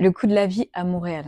Le coût de la vie à Montréal.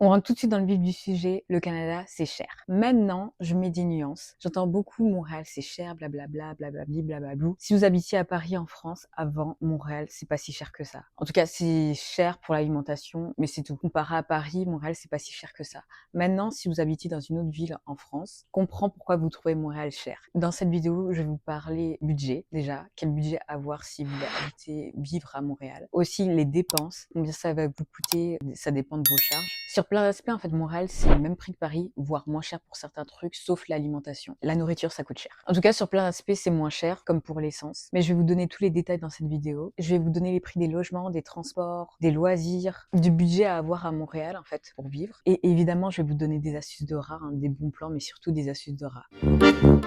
On rentre tout de suite dans le vif du sujet, le Canada, c'est cher. Maintenant, je mets des nuances. J'entends beaucoup Montréal, c'est cher, blablabla, blablabli, blablablou. Si vous habitiez à Paris en France, avant Montréal, c'est pas si cher que ça. En tout cas, c'est cher pour l'alimentation, mais c'est tout. Comparé à Paris, Montréal, c'est pas si cher que ça. Maintenant, si vous habitez dans une autre ville en France, comprends pourquoi vous trouvez Montréal cher. Dans cette vidéo, je vais vous parler budget, déjà. Quel budget avoir si vous habitez vivre à Montréal. Aussi, les dépenses, combien ça va vous coûter, ça dépend de vos charges. Sur plein d'aspects, en fait, Montréal, c'est le même prix que Paris, voire moins cher pour certains trucs, sauf l'alimentation. La nourriture, ça coûte cher. En tout cas, sur plein d'aspects, c'est moins cher, comme pour l'essence. Mais je vais vous donner tous les détails dans cette vidéo. Je vais vous donner les prix des logements, des transports, des loisirs, du budget à avoir à Montréal, en fait, pour vivre. Et évidemment, je vais vous donner des astuces de rat, des bons plans, mais surtout des astuces de rat.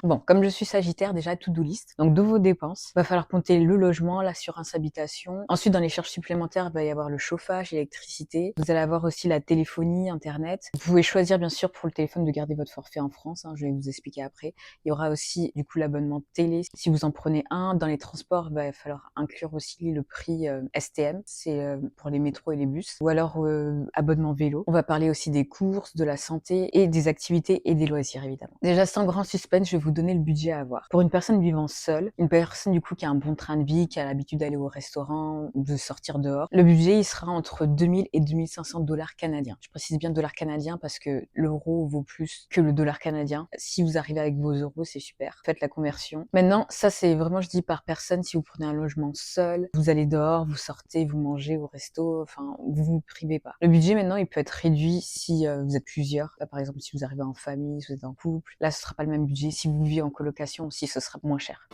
Bon, comme je suis sagittaire, déjà, to-do list. Donc, de vos dépenses, va falloir compter le logement, l'assurance habitation. Ensuite, dans les charges supplémentaires, il va y avoir le chauffage, l'électricité. Vous allez avoir aussi la téléphonie, Internet. Vous pouvez choisir, bien sûr, pour le téléphone, de garder votre forfait en France. Je vais vous expliquer après. Il y aura aussi, du coup, l'abonnement télé. Si vous en prenez un, dans les transports, il va falloir inclure aussi le prix STM. C'est pour les métros et les bus. Ou alors, abonnement vélo. On va parler aussi des courses, de la santé et des activités et des loisirs, évidemment. Déjà, sans grand suspense, je vais vous donner le budget à avoir. Pour une personne vivant seule, une personne du coup qui a un bon train de vie, qui a l'habitude d'aller au restaurant, de sortir dehors, le budget il sera entre 2000 et 2500 dollars canadiens. Je précise bien dollars canadiens parce que l'euro vaut plus que le dollar canadien. Si vous arrivez avec vos euros, c'est super. Faites la conversion. Maintenant, ça c'est vraiment, je dis par personne, si vous prenez un logement seul, vous allez dehors, vous sortez, vous mangez au resto, enfin, vous vous privez pas. Le budget maintenant, il peut être réduit si vous êtes plusieurs. Là, par exemple, si vous arrivez en famille, si vous êtes en couple, là ce sera pas le même budget. Si vous vivez en colocation aussi, ce sera moins cher.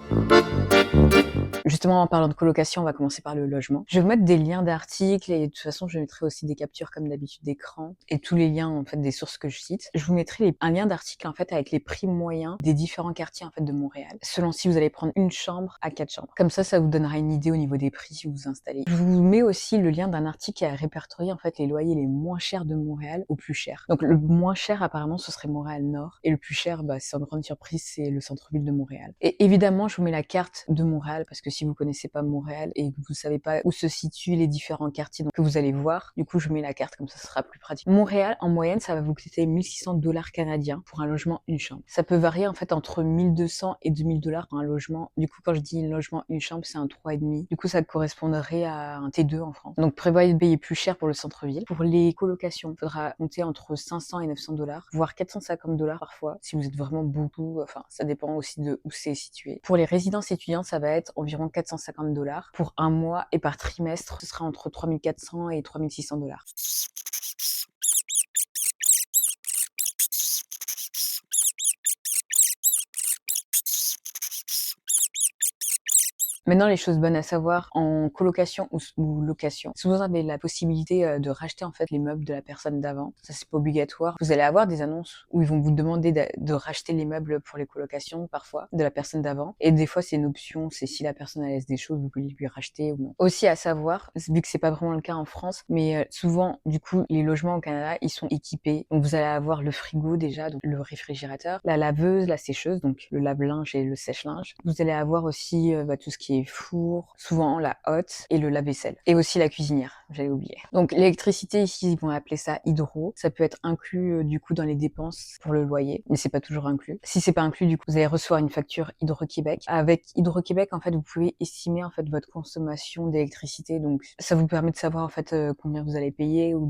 Justement, en parlant de colocation, on va commencer par le logement. Je vais vous mettre des liens d'articles et de toute façon, je mettrai aussi des captures comme d'habitude d'écran et tous les liens en fait des sources que je cite. Je vous mettrai un lien d'article en fait avec les prix moyens des différents quartiers en fait de Montréal, selon si vous allez prendre une chambre à 4 chambres. Comme ça vous donnera une idée au niveau des prix si vous vous installez. Je vous mets aussi le lien d'un article qui a répertorié en fait les loyers les moins chers de Montréal au plus cher. Donc le moins cher apparemment ce serait Montréal Nord et le plus cher, sans grande surprise, c'est le centre-ville de Montréal. Et évidemment, je vous mets la carte de Montréal parce que si vous connaissez pas Montréal et que vous savez pas où se situent les différents quartiers que vous allez voir, du coup, je vous mets la carte comme ça sera plus pratique. Montréal, en moyenne, ça va vous coûter 1600 dollars canadiens pour un logement une chambre. Ça peut varier en fait entre 1200 et 2000 dollars pour un logement. Du coup, quand je dis logement une chambre, c'est un 3,5. Du coup, ça correspondrait à un T2 en France. Donc, prévoyez de payer plus cher pour le centre-ville. Pour les colocations, il faudra compter entre 500 et 900 dollars, voire 450 dollars parfois, si vous êtes vraiment beaucoup. Enfin, ça dépend aussi de où c'est situé. Pour les résidences étudiantes, ça va être environ 450 dollars pour un mois et par trimestre, ce sera entre 3400 et 3600 dollars. Maintenant, les choses bonnes à savoir en colocation ou location. Si vous avez la possibilité de racheter en fait les meubles de la personne d'avant, ça c'est pas obligatoire. Vous allez avoir des annonces où ils vont vous demander de racheter les meubles pour les colocations parfois de la personne d'avant. Et des fois c'est une option, c'est si la personne elle laisse des choses, vous pouvez lui racheter ou non. Aussi à savoir, vu que c'est pas vraiment le cas en France, mais souvent du coup les logements au Canada ils sont équipés. Donc vous allez avoir le frigo déjà, donc le réfrigérateur, la laveuse, la sécheuse, donc le lave-linge et le sèche-linge. Vous allez avoir aussi tout ce qui est four, souvent la hotte et le lave-vaisselle. Et aussi la cuisinière, j'allais oublier. Donc l'électricité ici, ils vont appeler ça hydro. Ça peut être inclus du coup dans les dépenses pour le loyer, mais c'est pas toujours inclus. Si c'est pas inclus, du coup, vous allez recevoir une facture Hydro-Québec. Avec Hydro-Québec, en fait, vous pouvez estimer en fait votre consommation d'électricité. Donc ça vous permet de savoir en fait combien vous allez payer ou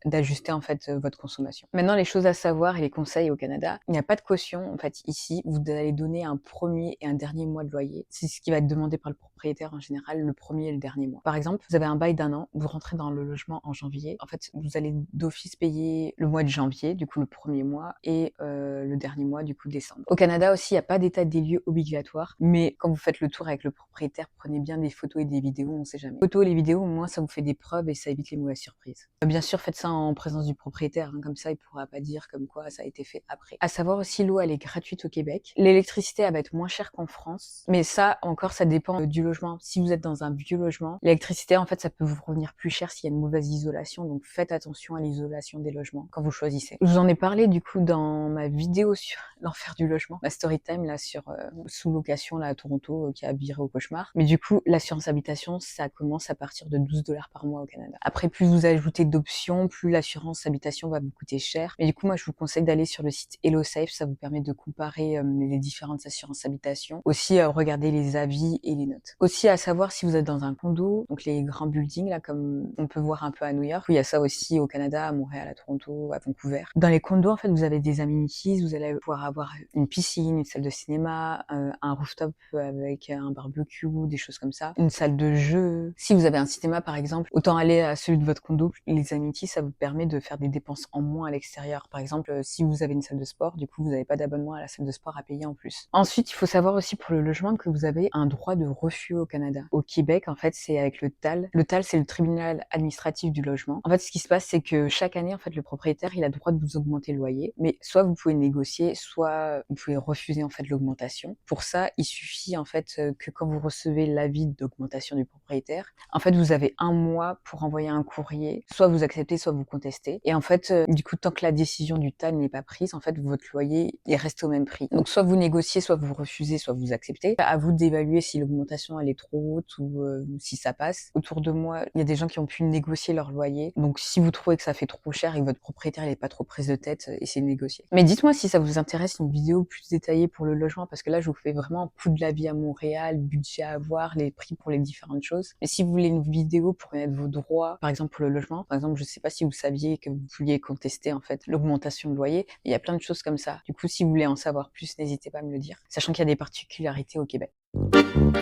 d'ajuster en fait votre consommation. Maintenant, les choses à savoir et les conseils au Canada, il n'y a pas de caution en fait ici. Vous allez donner un premier et un dernier mois de loyer. C'est ce qui va être demandé par le propriétaire en général, le premier et le dernier mois. Par exemple, vous avez un bail d'1 an, vous rentrez dans le logement en janvier. En fait, vous allez d'office payer le mois de janvier, du coup le premier mois, et le dernier mois, du coup décembre. Au Canada aussi, il n'y a pas d'état des lieux obligatoire, mais quand vous faites le tour avec le propriétaire, prenez bien des photos et des vidéos, on sait jamais. Les photos et les vidéos, au moins ça vous fait des preuves et ça évite les mauvaises surprises. Bien sûr, faites ça en présence du propriétaire, comme ça il pourra pas dire comme quoi ça a été fait après. À savoir aussi, l'eau elle est gratuite au Québec. L'électricité elle va être moins chère qu'en France, mais ça encore ça dépend dépend du logement. Si vous êtes dans un vieux logement, l'électricité, en fait, ça peut vous revenir plus cher s'il y a une mauvaise isolation. Donc, faites attention à l'isolation des logements quand vous choisissez. Je vous en ai parlé, du coup, dans ma vidéo sur l'enfer du logement, ma story time, là, sur sous-location, là, à Toronto, qui a viré au cauchemar. Mais du coup, l'assurance habitation, ça commence à partir de 12 $ par mois au Canada. Après, plus vous ajoutez d'options, plus l'assurance habitation va vous coûter cher. Mais du coup, moi, je vous conseille d'aller sur le site HelloSafe. Ça vous permet de comparer les différentes assurances habitation. Aussi, regarder les avis et les notes. Aussi, à savoir si vous êtes dans un condo, donc les grands buildings, là, comme on peut voir un peu à New York. Il y a ça aussi au Canada, à Montréal, à Toronto, à Vancouver. Dans les condos, en fait, vous avez des amenities. Vous allez pouvoir avoir une piscine, une salle de cinéma, un rooftop avec un barbecue, des choses comme ça, une salle de jeu. Si vous avez un cinéma, par exemple, autant aller à celui de votre condo. Les amenities, ça vous permet de faire des dépenses en moins à l'extérieur. Par exemple, si vous avez une salle de sport, du coup, vous n'avez pas d'abonnement à la salle de sport à payer en plus. Ensuite, il faut savoir aussi pour le logement que vous avez un droit de refus au Canada. Au Québec, en fait, c'est avec le TAL. Le TAL, c'est le tribunal administratif du logement. En fait, ce qui se passe, c'est que chaque année, en fait, le propriétaire, il a le droit de vous augmenter le loyer. Mais soit vous pouvez négocier, soit vous pouvez refuser, en fait, l'augmentation. Pour ça, il suffit, en fait, que quand vous recevez l'avis d'augmentation du propriétaire, en fait, vous avez un mois pour envoyer un courrier. Soit vous acceptez, soit vous contestez. Et en fait, du coup, tant que la décision du TAL n'est pas prise, en fait, votre loyer, il reste au même prix. Donc, soit vous négociez, soit vous refusez, soit vous acceptez. À vous d'évaluer si l'augmentation, elle est trop haute ou si ça passe. Autour de moi, il y a des gens qui ont pu négocier leur loyer. Donc, si vous trouvez que ça fait trop cher et que votre propriétaire, il n'est pas trop prise de tête, essayez de négocier. Mais dites-moi si ça vous intéresse une vidéo plus détaillée pour le logement, parce que là, je vous fais vraiment un coût de la vie à Montréal, budget à avoir, les prix pour les différentes choses. Mais si vous voulez une vidéo pour connaître vos droits, par exemple pour le logement, par exemple, je sais pas si vous saviez que vous pouviez contester en fait l'augmentation de loyer. Il y a plein de choses comme ça. Du coup, si vous voulez en savoir plus, n'hésitez pas à me le dire, sachant qu'il y a des particularités au Québec.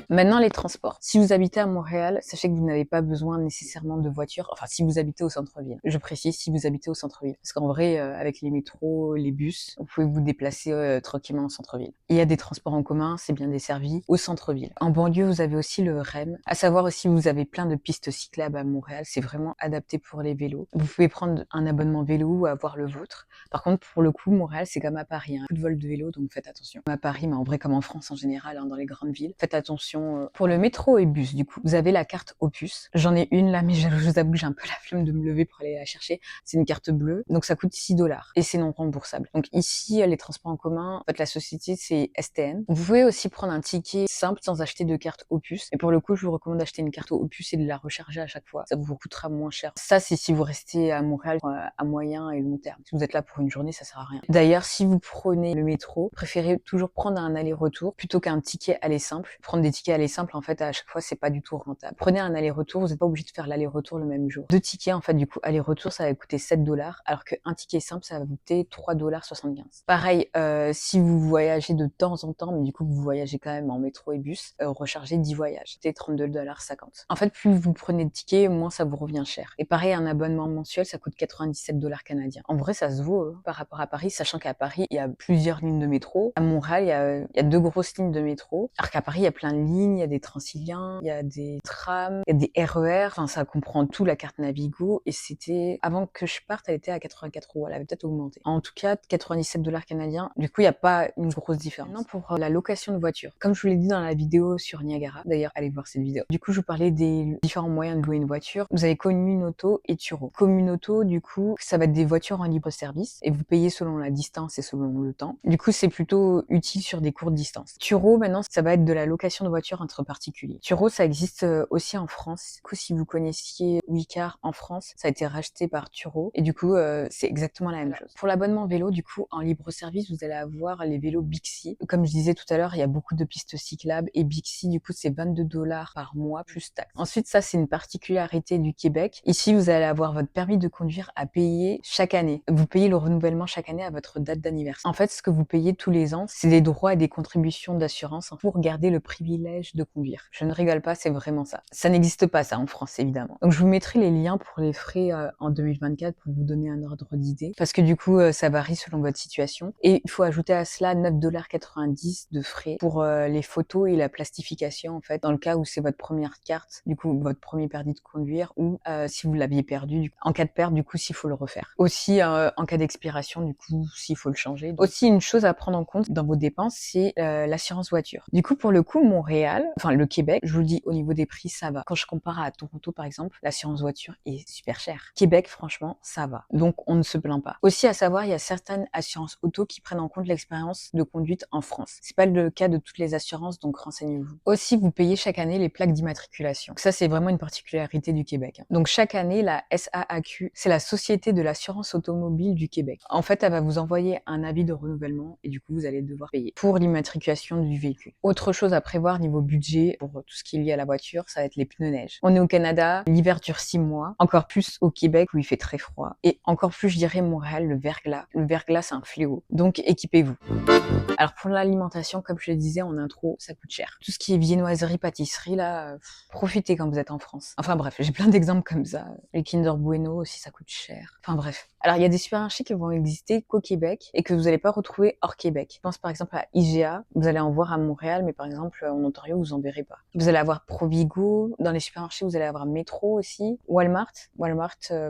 Maintenant, les transports. Si vous habitez à Montréal, sachez que vous n'avez pas besoin nécessairement de voiture. Enfin, si vous habitez au centre-ville. Je précise si vous habitez au centre-ville. Parce qu'en vrai, avec les métros, les bus, vous pouvez vous déplacer tranquillement au centre-ville. Il y a des transports en commun, c'est bien desservi au centre-ville. En banlieue, vous avez aussi le REM. À savoir aussi, vous avez plein de pistes cyclables à Montréal. C'est vraiment adapté pour les vélos. Vous pouvez prendre un abonnement vélo ou avoir le vôtre. Par contre, pour le coup, Montréal, c'est comme à Paris. Beaucoup de vols de vélo, donc faites attention. Comme à Paris, mais en vrai, comme en France en général, dans les grandes villes, faites attention. Pour le métro et bus, du coup, vous avez la carte Opus. J'en ai une là, mais je vous avoue que j'ai un peu la flemme de me lever pour aller la chercher. C'est une carte bleue, donc ça coûte 6 $ et c'est non remboursable. Donc ici, les transports en commun, en fait, la société, c'est STN. Vous pouvez aussi prendre un ticket simple sans acheter de carte Opus. Et pour le coup, je vous recommande d'acheter une carte Opus et de la recharger à chaque fois. Ça vous coûtera moins cher. Ça, c'est si vous restez à Montréal à moyen et long terme. Si vous êtes là pour une journée, ça sert à rien. D'ailleurs, si vous prenez le métro, préférez toujours prendre un aller-retour plutôt qu'un ticket aller simple. Prendre des tickets aller simple, en fait, à chaque fois, c'est pas du tout rentable. Prenez un aller-retour, vous n'êtes pas obligé de faire l'aller-retour le même jour. 2 tickets, en fait, du coup, aller-retour, ça va coûter 7 $, alors qu'un ticket simple, ça va vous coûter 3,75 $. Pareil, si vous voyagez de temps en temps, mais du coup, vous voyagez quand même en métro et bus, rechargez 10 voyages. C'était 32,50 $. En fait, plus vous prenez de tickets, moins ça vous revient cher. Et pareil, un abonnement mensuel, ça coûte 97 $ canadiens. En vrai, ça se vaut par rapport à Paris, sachant qu'à Paris, il y a plusieurs lignes de métro. À Montréal, il y a 2 grosses lignes de métro, alors qu'à Paris, il y a plein de lignes, il y a des Transiliens, il y a des trams, il y a des RER, enfin ça comprend tout, la carte Navigo, et c'était, avant que je parte, elle était à 84 €, elle avait peut-être augmenté. En tout cas, 97 $ canadiens, du coup il n'y a pas une grosse différence. Maintenant pour la location de voiture, comme je vous l'ai dit dans la vidéo sur Niagara, d'ailleurs allez voir cette vidéo, du coup je vous parlais des différents moyens de louer une voiture. Vous avez Communauto et Turo. Communauto, du coup, ça va être des voitures en libre service, et vous payez selon la distance et selon le temps. Du coup c'est plutôt utile sur des courtes distances. Turo, maintenant, ça va être de la location de voiture entre particuliers. Turo, ça existe aussi en France. Du coup, si vous connaissiez Wicar en France, ça a été racheté par Turo. Et du coup, c'est exactement la même chose. Pour l'abonnement vélo, du coup, en libre service, vous allez avoir les vélos Bixi. Comme je disais tout à l'heure, il y a beaucoup de pistes cyclables. Et Bixi, du coup, c'est 22 $ par mois plus taxe. Ensuite, ça, c'est une particularité du Québec. Ici, vous allez avoir votre permis de conduire à payer chaque année. Vous payez le renouvellement chaque année à votre date d'anniversaire. En fait, ce que vous payez tous les ans, c'est des droits et des contributions d'assurance pour garder le privilège de conduire. Je ne rigole pas, c'est vraiment ça. Ça n'existe pas ça en France évidemment. Donc je vous mettrai les liens pour les frais en 2024 pour vous donner un ordre d'idée, parce que du coup ça varie selon votre situation. Et il faut ajouter à cela 9,90 $ de frais pour les photos et la plastification en fait, dans le cas où c'est votre première carte, du coup votre premier permis de conduire, ou si vous l'aviez perdu, en cas de perte, du coup s'il faut le refaire. Aussi en cas d'expiration, du coup s'il faut le changer. Aussi une chose à prendre en compte dans vos dépenses, c'est l'assurance voiture. Du coup pour le coup, Montréal, enfin le Québec, je vous le dis, au niveau des prix, ça va. Quand je compare à Toronto, par exemple, l'assurance voiture est super chère. Québec, franchement, ça va. Donc, on ne se plaint pas. Aussi, à savoir, il y a certaines assurances auto qui prennent en compte l'expérience de conduite en France. C'est pas le cas de toutes les assurances, donc renseignez-vous. Aussi, vous payez chaque année les plaques d'immatriculation. Ça, c'est vraiment une particularité du Québec. Donc, chaque année, la SAAQ, c'est la Société de l'assurance automobile du Québec. En fait, elle va vous envoyer un avis de renouvellement et du coup, vous allez devoir payer pour l'immatriculation du véhicule. Autre chose à prévoir niveau budget pour tout ce qui est lié à la voiture, ça va être les pneus neige. On est au Canada, l'hiver dure 6 mois, encore plus au Québec où il fait très froid et encore plus, je dirais, Montréal, le verglas. Le verglas, c'est un fléau. Donc, équipez-vous. Alors pour l'alimentation, comme je le disais en intro, ça coûte cher. Tout ce qui est viennoiserie, pâtisserie, là, profitez quand vous êtes en France. Enfin bref, j'ai plein d'exemples comme ça. Les Kinder Bueno aussi, ça coûte cher. Enfin bref. Alors il y a des supermarchés qui vont exister qu'au Québec et que vous n'allez pas retrouver hors Québec. Je pense par exemple à IGA, vous allez en voir à Montréal, mais par exemple en Ontario, vous en verrez pas. Vous allez avoir Provigo, dans les supermarchés, vous allez avoir Metro aussi, Walmart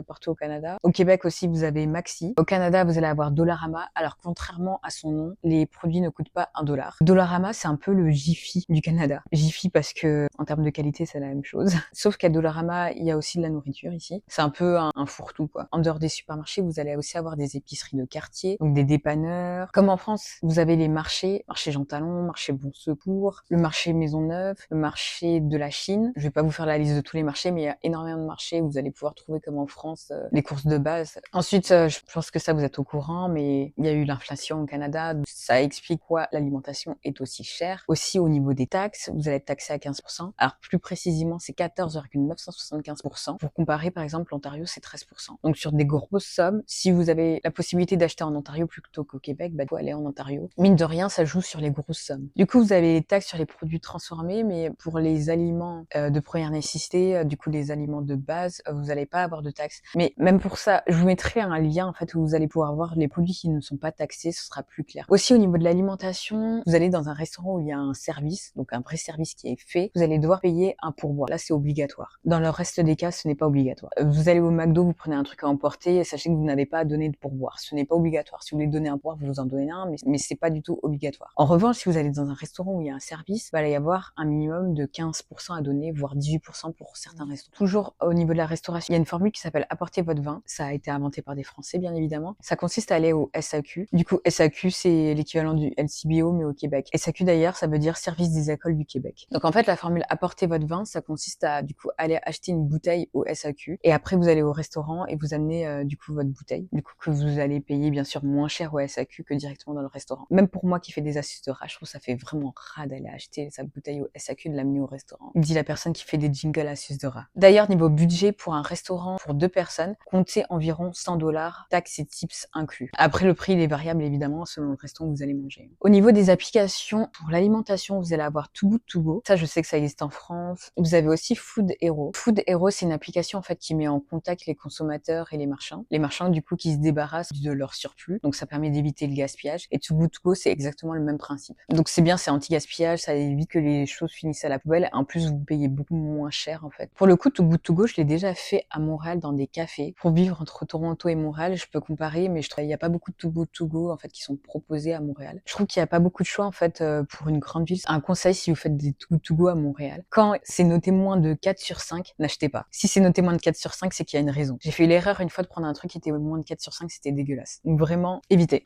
partout au Canada. Au Québec aussi, vous avez Maxi. Au Canada, vous allez avoir Dollarama. Alors contrairement à son nom, les produits ne coûtent pas $1. Dollarama, c'est un peu le Jiffy du Canada. Jiffy parce que en termes de qualité, c'est la même chose. Sauf qu'à Dollarama, il y a aussi de la nourriture ici. C'est un peu un fourre-tout, quoi. En dehors des supermarchés, vous allez aussi avoir des épiceries de quartier, donc des dépanneurs. Comme en France, vous avez les marchés, marché Jean Talon, marché Bon Secours, le marché Maisonneuve, le marché de la Chine. Je vais pas vous faire la liste de tous les marchés, mais il y a énormément de marchés où vous allez pouvoir trouver, comme en France, les courses de base. Ensuite, je pense que ça, vous êtes au courant, mais il y a eu l'inflation au Canada. Ça explique pourquoi l'alimentation est aussi chère. Aussi, au niveau des taxes, vous allez être taxé à 15%. Alors, plus précisément, c'est 14,975%. Pour comparer, par exemple, l'Ontario, c'est 13%. Donc, sur des grosses sommes, si vous avez la possibilité d'acheter en Ontario plutôt qu'au Québec, bah, il faut aller en Ontario. Mine de rien, ça joue sur les grosses sommes. Du coup, vous avez les taxes sur les produits transformés, mais pour les aliments de première nécessité, du coup, les aliments de base, vous n'allez pas avoir de taxes. Mais même pour ça, je vous mettrai un lien, en fait, où vous allez pouvoir voir les produits qui ne sont pas taxés, ce sera plus clair. Aussi, au niveau de l'alimentation, vous allez dans un restaurant où il y a un service, donc un vrai service qui est fait, vous allez devoir payer un pourboire. Là, c'est obligatoire. Dans le reste des cas, ce n'est pas obligatoire. Vous allez au McDo, vous prenez un truc à emporter, et sachez que vous n'avez pas à donner de pourboire. Ce n'est pas obligatoire. Si vous voulez donner un pourboire, vous vous en donnez un, mais c'est pas du tout obligatoire. En revanche, si vous allez dans un restaurant où il y a un service, il va y avoir un minimum de 15% à donner, voire 18% pour certains restaurants. Toujours au niveau de la restauration, il y a une formule qui s'appelle apportez votre vin. Ça a été inventé par des Français, bien évidemment. Ça consiste à aller au SAQ. Du coup, SAQ, c'est l'équivalent du LCBO, mais au Québec. SAQ, d'ailleurs, ça veut dire Service des alcools du Québec. Donc, en fait, la formule apportez votre vin, ça consiste à, du coup, aller acheter une bouteille au SAQ. Et après, vous allez au restaurant et vous amenez, du coup, votre bouteille. Du coup, que vous allez payer, bien sûr, moins cher au SAQ que directement dans le restaurant. Même pour moi qui fais des astuces de rat, je trouve ça fait vraiment rat d'aller acheter sa bouteille au SAQ et de l'amener au restaurant. Dit la personne qui fait des jingles astuces de rat. D'ailleurs, niveau budget pour un restaurant pour 2 personnes, comptez environ $100, taxes et tips inclus. Après, le prix, il est variable, évidemment, selon le restaurant où vous allez manger. Au niveau des applications, pour l'alimentation, vous allez avoir Too Good To Go. Ça, je sais que ça existe en France. Vous avez aussi Food Hero. Food Hero, c'est une application, en fait, qui met en contact les consommateurs et les marchands. Les marchands, du coup, qui se débarrassent de leur surplus. Donc, ça permet d'éviter le gaspillage. Et Too Good To Go, c'est exactement le même principe. Donc, c'est bien, c'est anti-gaspillage. Ça évite que les choses finissent à la poubelle. En plus, vous payez beaucoup moins cher, en fait. Pour le coup, Too Good To Go, je l'ai déjà fait à Montréal dans des cafés. Pour vivre entre Toronto et Montréal, je peux comparer, mais je trouve qu'il n'y a pas beaucoup de Too Good To Go, en fait, qui sont proposés à Montréal. Je trouve qu'il n'y a pas beaucoup de choix, en fait, pour une grande ville. Un conseil, si vous faites des Too Good To Go à Montréal, quand c'est noté moins de 4 sur 5, n'achetez pas. Si c'est noté moins de 4 sur 5, c'est qu'il y a une raison. J'ai fait l'erreur une fois de prendre un truc qui était moins de 4 sur 5, c'était dégueulasse. Donc vraiment, évitez.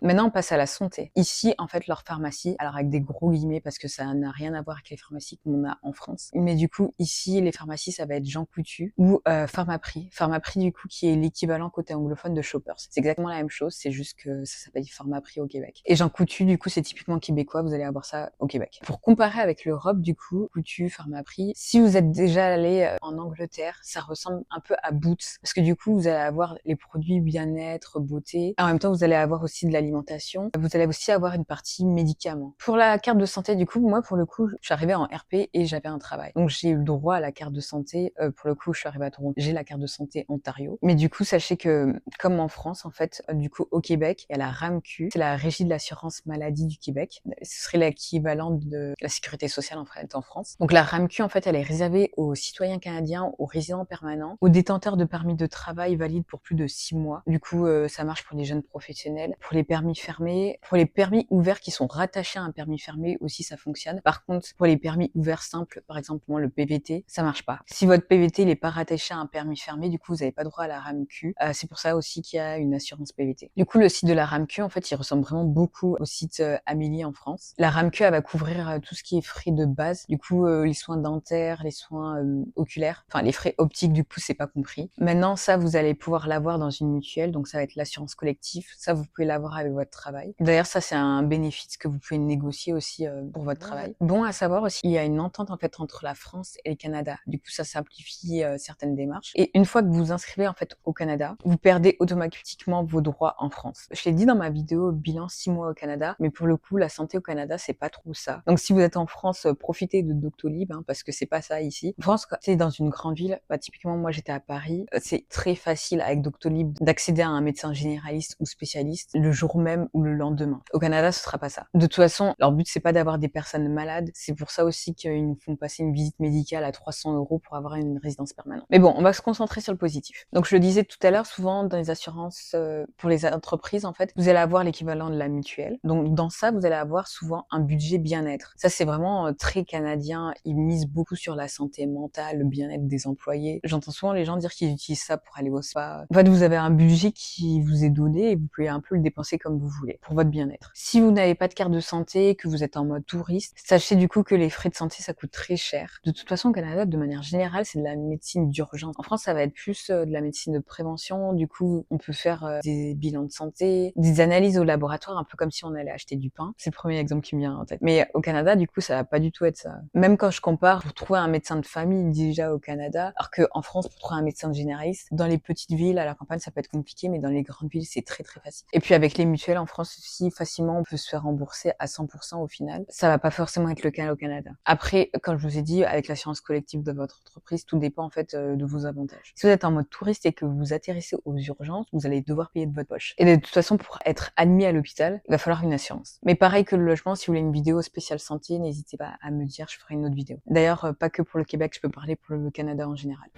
Maintenant, on passe à la santé. Ici, en fait, leur pharmacie, alors avec des gros guillemets parce que ça n'a rien à voir avec les pharmacies qu'on a en France, mais du coup, ici, les pharmacies, ça va être Jean Coutu ou Pharmaprix. Pharmaprix, du coup, qui est l'équivalent côté anglophone de Shoppers. C'est exactement la même chose, c'est juste que ça s'appelle Pharmaprix au Québec. Et Jean Coutu, du coup, c'est typiquement québécois, vous allez avoir ça au Québec. Pour comparer avec l'Europe, du coup, Coutu, Pharmaprix, si vous êtes déjà allé en Angleterre, ça ressemble un peu à Boots, parce que du coup, vous allez avoir les produits bien-être, beauté. En même temps, vous allez avoir aussi de l'alimentation. Vous allez aussi avoir une partie médicaments. Pour la carte de santé, du coup, moi, pour le coup, je suis arrivée en RP et j'avais un travail. Donc, j'ai eu le droit à la carte de santé. Pour le coup, je suis arrivée à Toronto. J'ai la carte de santé Ontario. Mais du coup, sachez que, comme en France, en fait, du coup, au Québec, il y a la RAMQ. C'est la Régie de l'assurance maladie du Québec. Ce serait l'équivalent de la sécurité sociale, en fait, en France. Donc, la RAMQ, en fait, elle est réservée aux citoyens canadiens, aux résidents permanents, aux détenteurs de permis de travail valides pour plus de 6 mois. Du coup, ça marche pour les jeunes professionnels, pour les permis fermés, pour les permis ouverts qui sont rattachés à un permis permis fermé aussi ça fonctionne. Par contre, pour les permis ouverts simples, par exemple moi le PVT, ça marche pas. Si votre PVT il est pas rattaché à un permis fermé, du coup vous n'avez pas droit à la RAMQ. C'est pour ça aussi qu'il y a une assurance PVT. Du coup le site de la RAMQ en fait il ressemble vraiment beaucoup au site Amélie en France. La RAMQ elle va couvrir tout ce qui est frais de base, du coup les soins dentaires, les soins oculaires, enfin les frais optiques du coup c'est pas compris. Maintenant ça vous allez pouvoir l'avoir dans une mutuelle, donc ça va être l'assurance collective, ça vous pouvez l'avoir avec votre travail. D'ailleurs ça c'est un bénéfice que vous pouvez négocier aussi pour votre travail. Bon à savoir aussi, il y a une entente en fait entre la France et le Canada. Du coup ça simplifie certaines démarches. Et une fois que vous vous inscrivez en fait au Canada, vous perdez automatiquement vos droits en France. Je l'ai dit dans ma vidéo bilan 6 mois au Canada, mais pour le coup la santé au Canada c'est pas trop ça. Donc si vous êtes en France, profitez de Doctolib parce que c'est pas ça ici. En France, quand c'est dans une grande ville, typiquement moi j'étais à Paris, c'est très facile avec Doctolib d'accéder à un médecin généraliste ou spécialiste le jour même ou le lendemain. Au Canada, ce sera pas ça. De toute façon, leur but c'est pas d'avoir des personnes malades, c'est pour ça aussi qu'ils nous font passer une visite médicale à 300 € pour avoir une résidence permanente. Mais bon, on va se concentrer sur le positif. Donc je le disais tout à l'heure, souvent dans les assurances pour les entreprises en fait, vous allez avoir l'équivalent de la mutuelle. Donc dans ça, vous allez avoir souvent un budget bien-être. Ça c'est vraiment très canadien, ils misent beaucoup sur la santé mentale, le bien-être des employés. J'entends souvent les gens dire qu'ils utilisent ça pour aller au spa. En fait, vous avez un budget qui vous est donné et vous pouvez un peu le dépenser comme vous voulez pour votre bien-être. Si vous n'avez pas de carte de santé, que vous êtes en mode touriste, sachez du coup que les frais de santé ça coûte très cher. De toute façon au Canada, de manière générale, c'est de la médecine d'urgence. En France, ça va être plus de la médecine de prévention. Du coup, on peut faire des bilans de santé, des analyses au laboratoire, un peu comme si on allait acheter du pain. C'est le premier exemple qui me vient en tête. Mais au Canada, du coup, ça va pas du tout être ça. Même quand je compare, pour trouver un médecin de famille déjà au Canada, alors qu'en France, pour trouver un médecin généraliste, dans les petites villes, à la campagne, ça peut être compliqué, mais dans les grandes villes, c'est très très facile. Et puis avec les mutuelles en France aussi, facilement, on peut se faire rembourser à 100% au final. Ça va pas forcément être le cas au Canada. Après, comme je vous ai dit, avec l'assurance collective de votre entreprise, tout dépend en fait de vos avantages. Si vous êtes en mode touriste et que vous atterrissez aux urgences, vous allez devoir payer de votre poche. Et de toute façon, pour être admis à l'hôpital, il va falloir une assurance. Mais pareil que le logement, si vous voulez une vidéo spéciale santé, n'hésitez pas à me dire, je ferai une autre vidéo. D'ailleurs, pas que pour le Québec, je peux parler pour le Canada en général.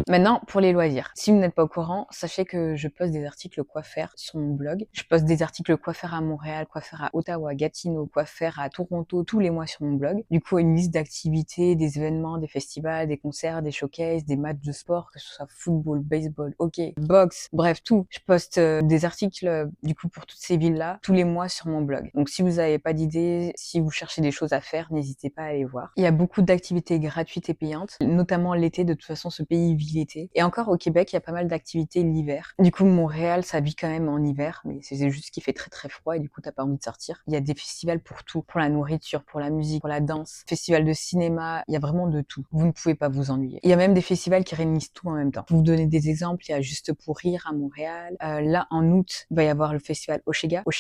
Maintenant, pour les loisirs. Si vous n'êtes pas au courant, sachez que je poste des articles quoi faire sur mon blog. Je poste des articles quoi faire à Montréal, quoi faire à Ottawa, Gatineau, quoi faire à Toronto tous les mois sur mon blog. Du coup, une liste d'activités, des événements, des festivals, des concerts, des showcases, des matchs de sport, que ce soit football, baseball, hockey, boxe, bref, tout. Je poste des articles du coup pour toutes ces villes-là tous les mois sur mon blog. Donc si vous n'avez pas d'idées, si vous cherchez des choses à faire, n'hésitez pas à aller voir. Il y a beaucoup d'activités gratuites et payantes, notamment l'été. De toute façon, ce pays vit l'été. Et encore au Québec, il y a pas mal d'activités l'hiver. Du coup, Montréal, ça vit quand même en hiver, mais c'est juste qu'il fait très très froid et du coup, t'as pas envie de sortir. Il y a des festivals pour tout, pour la nourriture, pour la musique, pour la danse, festival de cinéma, il y a vraiment de tout. Vous ne pouvez pas vous ennuyer. Il y a même des festivals qui réunissent tout en même temps. Pour vous donner des exemples, il y a Juste pour rire à Montréal. Là, en août, il va y avoir le festival Oshéga,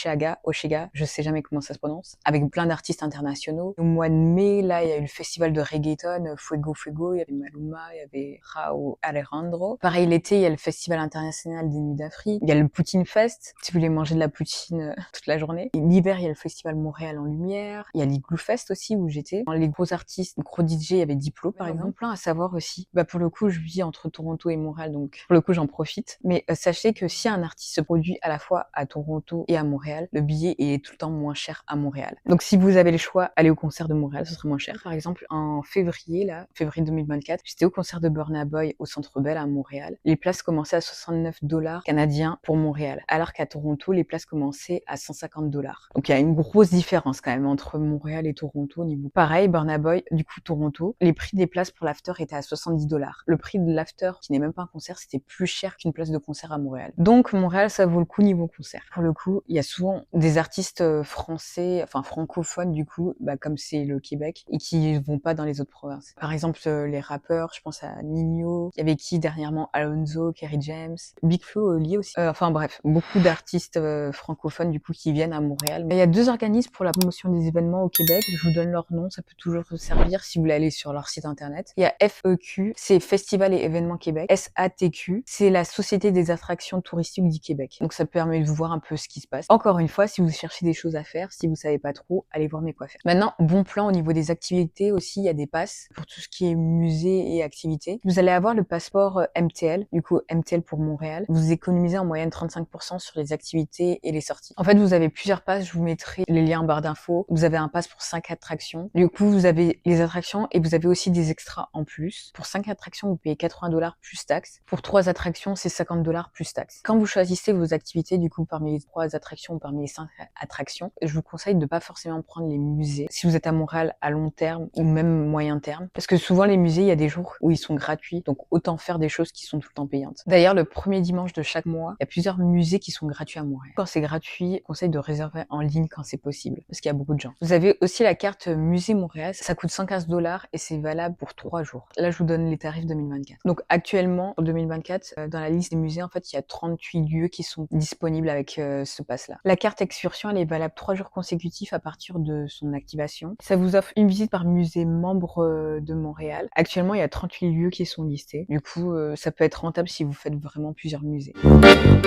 je sais jamais comment ça se prononce, avec plein d'artistes internationaux. Au mois de mai, là, il y a eu le festival de reggaeton, Fuego, il y avait Maluma, il y avait Rauw Alejandro. Pareil, l'été, il y a le festival international des Nuits d'Afrique. Il y a le Poutine Fest, si vous voulez manger de la poutine toute la journée. Et l'hiver, il y a le festival Montréal en lumière. Il y a l'Igloo Fest aussi, où j'étais. Les gros artistes, gros DJ, il y avait Diplo, par exemple. Plein à savoir aussi. Pour le coup, je vis entre Toronto et Montréal, donc pour le coup, j'en profite. Mais sachez que si un artiste se produit à la fois à Toronto et à Montréal, le billet est tout le temps moins cher à Montréal. Donc si vous avez le choix, allez au concert de Montréal, ce serait moins cher. Par exemple, en février 2024, j'étais au concert de Burna Boy au Centre Bell à Montréal. Les places commençaient à 69 $ canadiens pour Montréal, alors qu'à Toronto, les places commençaient à 150 $. Donc il y a une grosse différence quand même entre Montréal et Toronto au niveau. Pareil, Burna Boy, du coup Toronto, les prix des places pour l'after étaient à 70 $. Le prix de l'after, qui n'est même pas un concert, c'était plus cher qu'une place de concert à Montréal. Donc Montréal, ça vaut le coup niveau concert. Pour le coup, il y a souvent des artistes français, enfin francophones du coup, comme c'est le Québec, et qui vont pas dans les autres provinces. Par exemple, les rappeurs, je pense à Nino, il y avait qui dernièrement, Alonso, Kerry James, Big Flo lié aussi. Enfin bref, beaucoup d'artistes francophones du coup qui viennent à Montréal. Il y a 2 organismes pour la promotion des événements au Québec, je vous donne leur nom, ça peut toujours vous servir si vous voulez aller sur leur site internet. Il y a FEQ, c'est Festival et Événements Québec. SATQ, c'est la Société des attractions touristiques du Québec. Donc ça permet de voir un peu ce qui se passe. Encore une fois, si vous cherchez des choses à faire, si vous savez pas trop, allez voir mes quoi faire. Maintenant, bon plan au niveau des activités aussi, il y a des passes pour tout ce qui est musée et activités. Vous allez avoir le passeport MTL, du coup MTL pour Montréal. Vous économisez en moyenne 35% sur les activités et les sorties. En fait, vous avez plusieurs passes, je vous mettrai les liens lien en barre d'infos. Vous avez un pass pour 5 attractions. Du coup, vous avez les attractions et vous avez aussi des extras en plus. Pour 5 attractions, vous payez 80$ plus taxes. Pour 3 attractions, c'est 50$ plus taxes. Quand vous choisissez vos activités, du coup, parmi les 3 attractions ou parmi les 5 attractions, je vous conseille de pas forcément prendre les musées. Si vous êtes à Montréal à long terme ou même moyen terme, parce que souvent les musées, il y a des jours où ils sont gratuits, donc autant faire des choses qui sont tout le temps payantes. D'ailleurs, le premier dimanche de chaque mois, il y a plusieurs musées qui sont gratuits à Montréal. Quand c'est gratuit, je conseille de réserver en ligne quand c'est possible, parce qu'il y a beaucoup de gens. Vous avez aussi la carte Musée Montréal, ça coûte 115$ et c'est valable pour 3 jours. Là, je vous donne les tarifs 2024. Donc actuellement, pour 2024, dans la liste des musées, en fait, il y a 38 lieux qui sont disponibles avec ce pass-là. La carte excursion, elle est valable 3 jours consécutifs à partir de son activation. Ça vous offre une visite par musée membre de Montréal. Actuellement, il y a 38 lieux qui sont listés. Du coup, ça peut être rentable si vous faites vraiment plusieurs musées.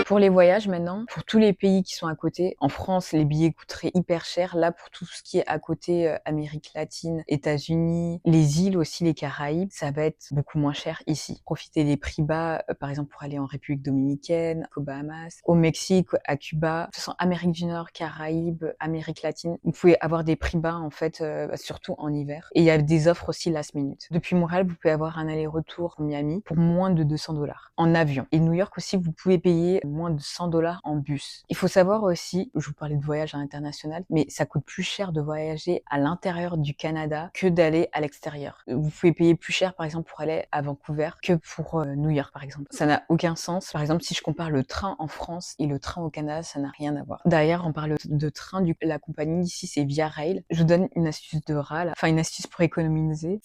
Pour les voyages maintenant, pour tous les pays qui sont à côté, en France, les billets coûteraient hyper cher. Là, pour tout ce qui est à côté, Amérique latine, États-Unis, les îles aussi, les Caraïbes, ça va être beaucoup moins cher ici. Profitez des prix bas, par exemple pour aller en République dominicaine, aux Bahamas, au Mexique, à Cuba. De toute façon, Amérique du Nord, Caraïbes, Amérique latine, vous pouvez avoir des prix bas en fait, surtout en hiver. Et il y a des offres aussi last minute. Depuis Montréal, vous pouvez avoir un aller-retour à Miami pour moins de 200$ en avion. Et New York aussi, vous pouvez payer moins de 100$ en bus. Il faut savoir aussi, je vous parlais de voyage à l'international, mais ça coûte plus cher de voyager à l'intérieur du Canada que d'aller à l'extérieur. Vous pouvez payer plus cher, par exemple, pour aller à Vancouver que pour New York, par exemple. Ça n'a aucun sens. Par exemple, si je compare le train en France et le train au Canada, ça n'a rien à voir. D'ailleurs, on parle de train, la compagnie ici, c'est Via Rail. Je vous donne une astuce de rat, là. Enfin une astuce pour économiser.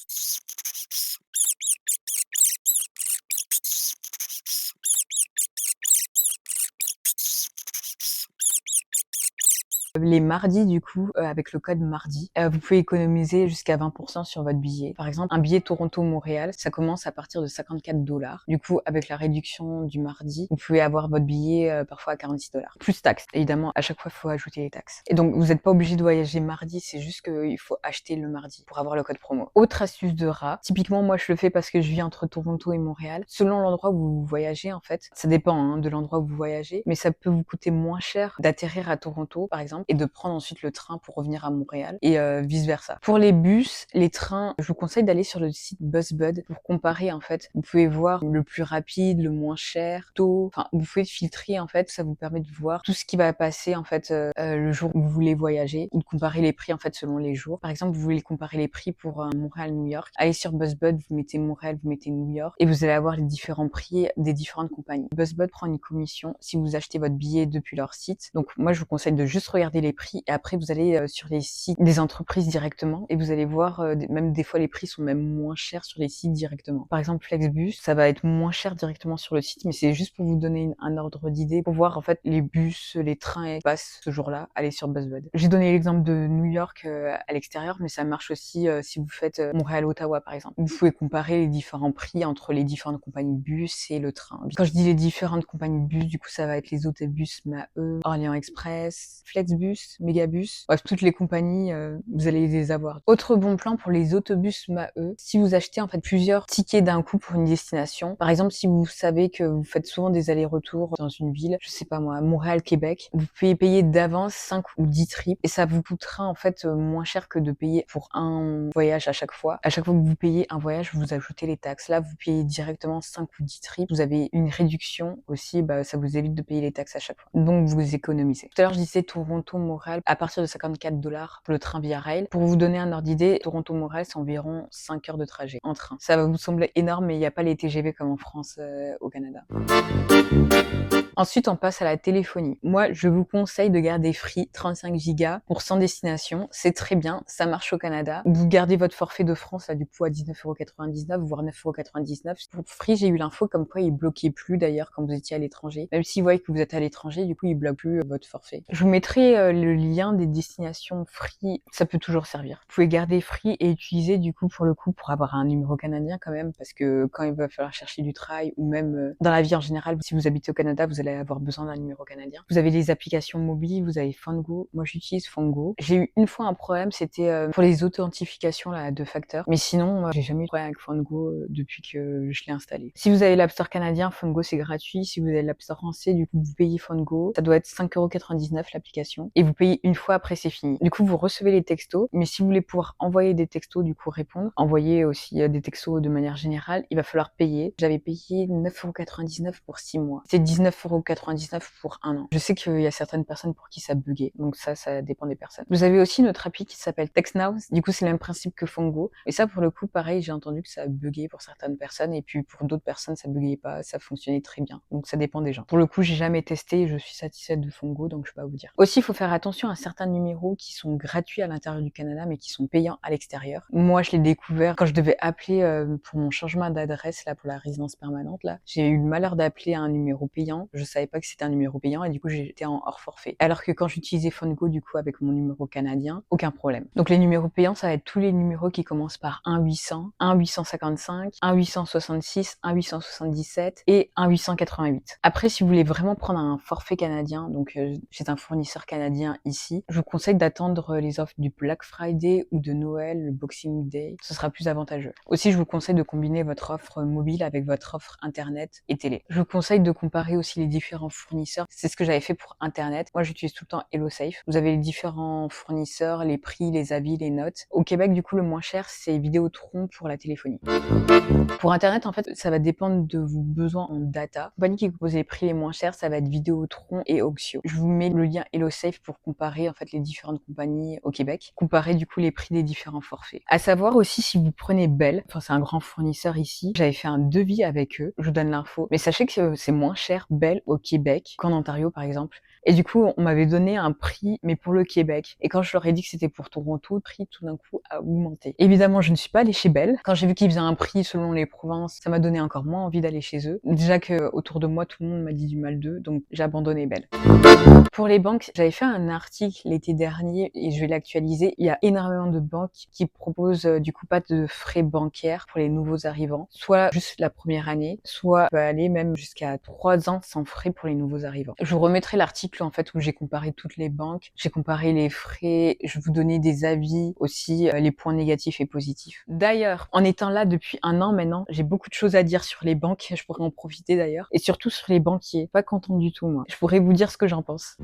Les mardis, du coup, avec le code mardi, vous pouvez économiser jusqu'à 20% sur votre billet. Par exemple, un billet Toronto-Montréal, ça commence à partir de 54$. Du coup, avec la réduction du mardi, vous pouvez avoir votre billet parfois à 46$. Plus taxes. Évidemment, à chaque fois, il faut ajouter les taxes. Et donc, vous n'êtes pas obligé de voyager mardi, c'est juste qu'il faut acheter le mardi pour avoir le code promo. Autre astuce de rat. Typiquement, moi, je le fais parce que je vis entre Toronto et Montréal. Selon l'endroit où vous voyagez, en fait, ça dépend de l'endroit où vous voyagez, mais ça peut vous coûter moins cher d'atterrir à Toronto, par exemple, et de prendre ensuite le train pour revenir à Montréal et vice versa. Pour les bus, les trains, je vous conseille d'aller sur le site BuzzBud pour comparer en fait. Vous pouvez voir le plus rapide, le moins cher, tôt. Enfin, vous pouvez filtrer en fait. Ça vous permet de voir tout ce qui va passer en fait le jour où vous voulez voyager ou de comparer les prix en fait selon les jours. Par exemple, vous voulez comparer les prix pour Montréal-New York. Allez sur BuzzBud, vous mettez Montréal, vous mettez New York et vous allez avoir les différents prix des différentes compagnies. BuzzBud prend une commission si vous achetez votre billet depuis leur site. Donc moi, je vous conseille de juste regarder les prix et après vous allez sur les sites des entreprises directement et vous allez voir même des fois les prix sont même moins chers sur les sites directement. Par exemple Flexbus, ça va être moins cher directement sur le site, mais c'est juste pour vous donner un ordre d'idée pour voir en fait les bus, les trains qui passent ce jour-là. Allez sur BuzzBud. J'ai donné l'exemple de New York à l'extérieur, mais ça marche aussi si vous faites Montréal-Ottawa par exemple. Vous pouvez comparer les différents prix entre les différentes compagnies de bus et le train. Quand je dis les différentes compagnies de bus, du coup ça va être les autobus MAE, Orléans Express, Flexbus, Megabus, bref, toutes les compagnies, vous allez les avoir. Autre bon plan pour les autobus MAE, si vous achetez en fait plusieurs tickets d'un coup pour une destination, par exemple si vous savez que vous faites souvent des allers-retours dans une ville, je sais pas moi, Montréal, Québec, vous pouvez payer d'avance 5 ou 10 trips et ça vous coûtera en fait moins cher que de payer pour un voyage à chaque fois. À chaque fois que vous payez un voyage, vous ajoutez les taxes. Là, vous payez directement 5 ou 10 trips, vous avez une réduction aussi, ça vous évite de payer les taxes à chaque fois. Donc vous économisez. Tout à l'heure, je disais Toronto, Montréal, à partir de 54$ pour le train Via Rail. Pour vous donner un ordre d'idée, Toronto-Montréal, c'est environ 5 heures de trajet en train. Ça va vous sembler énorme, mais il n'y a pas les TGV comme en France, au Canada. Ensuite, on passe à la téléphonie. Moi, je vous conseille de garder Free 35 Go pour 100 destinations. C'est très bien, ça marche au Canada. Vous gardez votre forfait de France, là, du coup, à 19,99€, voire 9,99€. Pour Free, j'ai eu l'info comme quoi il bloquait plus, d'ailleurs, quand vous étiez à l'étranger. Même s'il voit que vous êtes à l'étranger, du coup, il bloque plus votre forfait. Je vous mettrai le lien des destinations Free. Ça peut toujours servir. Vous pouvez garder Free et utiliser, du coup, pour avoir un numéro canadien quand même, parce que quand il va falloir chercher du travail, ou même dans la vie en général, si vous habitez au Canada, vous allez avoir besoin d'un numéro canadien. Vous avez les applications mobiles, vous avez Phonego. Moi, j'utilise Phonego. J'ai eu une fois un problème, c'était pour les authentifications là, de facteurs. Mais sinon, j'ai jamais eu de problème avec Phonego depuis que je l'ai installé. Si vous avez l'App Store canadien, Phonego c'est gratuit. Si vous avez l'App Store français, du coup, vous payez Phonego. Ça doit être 5,99 € l'application. Et vous payez une fois, après c'est fini. Du coup, vous recevez les textos. Mais si vous voulez pouvoir envoyer des textos, du coup, répondre, envoyer aussi des textos de manière générale, il va falloir payer. J'avais payé 9,99 € pour 6 mois. C'est 19,99 € pour un an. Je sais qu'il y a certaines personnes pour qui ça buguait. Donc ça dépend des personnes. Vous avez aussi notre appli qui s'appelle TextNow. Du coup, c'est le même principe que Phonego. Et ça, pour le coup, pareil, j'ai entendu que ça buguait pour certaines personnes. Et puis pour d'autres personnes, ça buguait pas. Ça fonctionnait très bien. Donc ça dépend des gens. Pour le coup, j'ai jamais testé et je suis satisfaite de Phonego, donc je peux pas vous dire. Aussi, il faut faire attention à certains numéros qui sont gratuits à l'intérieur du Canada, mais qui sont payants à l'extérieur. Moi, je l'ai découvert quand je devais appeler pour mon changement d'adresse, là, pour la résidence permanente, là. J'ai eu le malheur d'appeler un numéro payant. Je savais pas que c'était un numéro payant et du coup, j'étais en hors forfait. Alors que quand j'utilisais Phonego, du coup, avec mon numéro canadien, aucun problème. Donc, les numéros payants, ça va être tous les numéros qui commencent par 1-800, 1-855, 1-866, 1-877 et 1-888. Après, si vous voulez vraiment prendre un forfait canadien, donc chez un fournisseur canadien ici, je vous conseille d'attendre les offres du Black Friday ou de Noël, le Boxing Day. Ce sera plus avantageux. Aussi, je vous conseille de combiner votre offre mobile avec votre offre internet et télé. Je vous conseille de comparer aussi les différents fournisseurs. C'est ce que j'avais fait pour internet. Moi, j'utilise tout le temps HelloSafe. Vous avez les différents fournisseurs, les prix, les avis, les notes. Au Québec, du coup, le moins cher, c'est Vidéotron pour la téléphonie. Pour internet, en fait, ça va dépendre de vos besoins en data. La compagnie qui propose les prix les moins chers, ça va être Vidéotron et Oxio. Je vous mets le lien HelloSafe pour comparer en fait les différentes compagnies au Québec, comparer du coup les prix des différents forfaits. À savoir aussi, si vous prenez Bell, enfin c'est un grand fournisseur ici, j'avais fait un devis avec eux, je vous donne l'info, mais sachez que c'est moins cher Bell au Québec qu'en Ontario par exemple. Et du coup, on m'avait donné un prix, mais pour le Québec. Et quand je leur ai dit que c'était pour Toronto, le prix tout d'un coup a augmenté. Évidemment, je ne suis pas allée chez Bell. Quand j'ai vu qu'ils faisaient un prix selon les provinces, ça m'a donné encore moins envie d'aller chez eux. Déjà que autour de moi, tout le monde m'a dit du mal d'eux, donc j'ai abandonné Bell. Pour les banques, j'avais fait un article l'été dernier et je vais l'actualiser. Il y a énormément de banques qui proposent du coup pas de frais bancaires pour les nouveaux arrivants, soit juste la première année, soit peut aller même jusqu'à 3 ans sans frais pour les nouveaux arrivants. Je vous remettrai l'article en fait où j'ai comparé toutes les banques, j'ai comparé les frais, je vous donnais des avis aussi, les points négatifs et positifs. D'ailleurs, en étant là depuis un an maintenant, j'ai beaucoup de choses à dire sur les banques, je pourrais en profiter d'ailleurs, et surtout sur les banquiers. Pas contente du tout moi. Je pourrais vous dire ce que j'en pense.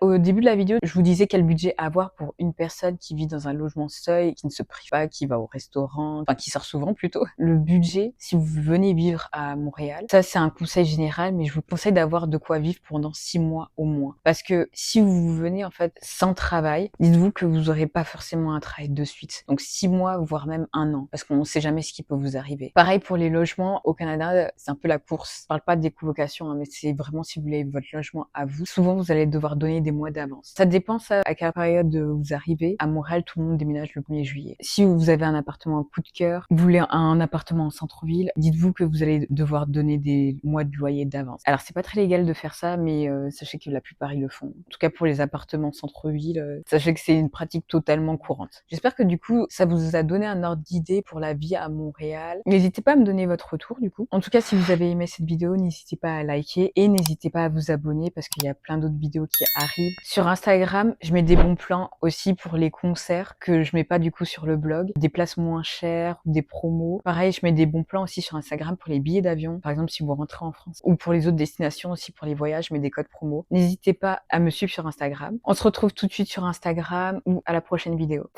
Au début de la vidéo, je vous disais quel budget avoir pour une personne qui vit dans un logement seul, qui ne se prive pas, qui va au restaurant, enfin qui sort souvent plutôt. Le budget, si vous venez vivre à Montréal, ça c'est un conseil général, mais je vous conseille d'avoir de quoi vivre pendant 6 mois au moins. Parce que si vous venez en fait sans travail, dites-vous que vous n'aurez pas forcément un travail de suite. Donc 6 mois, voire même un an, parce qu'on ne sait jamais ce qui peut vous arriver. Pareil pour les logements, au Canada, c'est un peu la course. Je parle pas des colocations, hein, mais c'est vraiment si vous voulez votre logement à vous. Souvent, vous allez devoir donner des mois d'avance. Ça dépend ça, à quelle période vous arrivez. À Montréal, tout le monde déménage le 1er juillet. Si vous avez un appartement coup de cœur, vous voulez un appartement en centre-ville, dites-vous que vous allez devoir donner des mois de loyer d'avance. Alors, c'est pas très légal de faire ça, mais sachez que la plupart ils le font. En tout cas, pour les appartements centre-ville, sachez que c'est une pratique totalement courante. J'espère que du coup, ça vous a donné un ordre d'idée pour la vie à Montréal. N'hésitez pas à me donner votre retour du coup. En tout cas, si vous avez aimé cette vidéo, n'hésitez pas à liker et n'hésitez pas à vous abonner parce qu'il y a plein d'autres vidéos qui arrivent. Sur Instagram, je mets des bons plans aussi pour les concerts que je mets pas du coup sur le blog. Des places moins chères, des promos. Pareil, je mets des bons plans aussi sur Instagram pour les billets d'avion. Par exemple, si vous rentrez en France ou pour les autres destinations aussi pour les voyages, je mets des codes promo. N'hésitez pas à me suivre sur Instagram. On se retrouve tout de suite sur Instagram ou à la prochaine vidéo.